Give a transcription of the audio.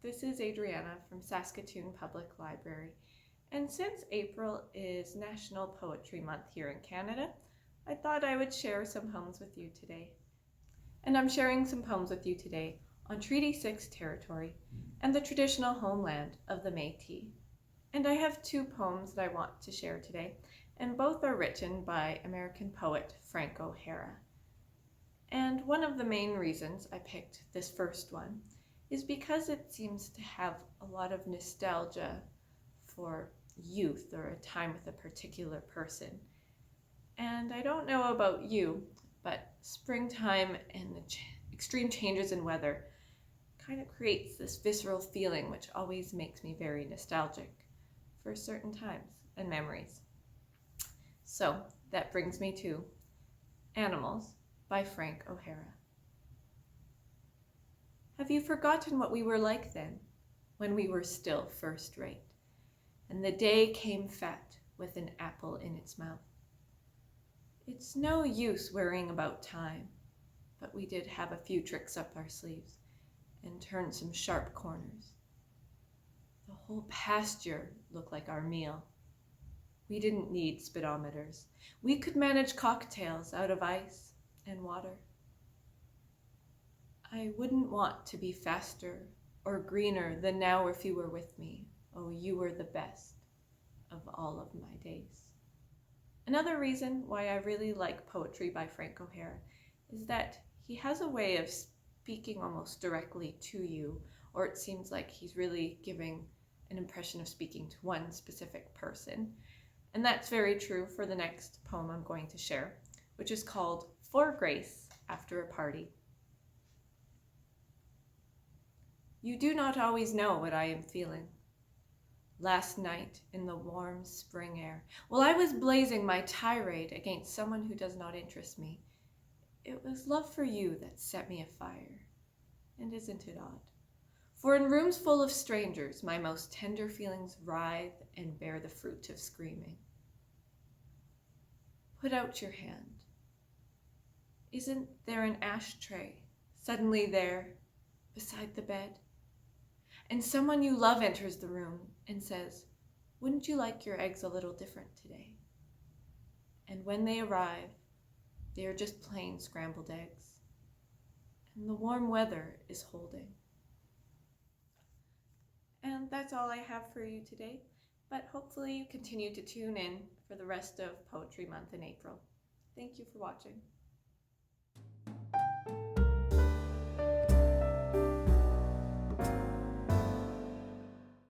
This is Adrianna from Saskatoon Public Library, and since April is National Poetry Month here in Canada, I thought I would share some poems with you today. And I'm sharing some poems with you today on Treaty 6 territory and the traditional homeland of the Métis. And I have two poems that I want to share today, and both are written by American poet Frank O'Hara. And one of the main reasons I picked this first one is because it seems to have a lot of nostalgia for youth or a time with a particular person. And I don't know about you, but springtime and the extreme changes in weather kind of creates this visceral feeling which always makes me very nostalgic for certain times and memories. So that brings me to Animals by Frank O'Hara. Have you forgotten what we were like then, when we were still first rate, and the day came fat with an apple in its mouth? It's no use worrying about time, but we did have a few tricks up our sleeves and turn some sharp corners. The whole pasture looked like our meal. We didn't need speedometers. We could manage cocktails out of ice and water. I wouldn't want to be faster or greener than now if you were with me. Oh, you were the best of all of my days. Another reason why I really like poetry by Frank O'Hara is that he has a way of speaking almost directly to you, or it seems like he's really giving an impression of speaking to one specific person. And that's very true for the next poem I'm going to share, which is called For Grace After a Party. You do not always know what I am feeling. Last night in the warm spring air, while I was blazing my tirade against someone who does not interest me, it was love for you that set me afire. And isn't it odd? For in rooms full of strangers, my most tender feelings writhe and bear the fruit of screaming. Put out your hand. Isn't there an ashtray suddenly there beside the bed? And someone you love enters the room and says, wouldn't you like your eggs a little different today? And when they arrive, they are just plain scrambled eggs. And the warm weather is holding. And that's all I have for you today, but hopefully you continue to tune in for the rest of Poetry Month in April. Thank you for watching.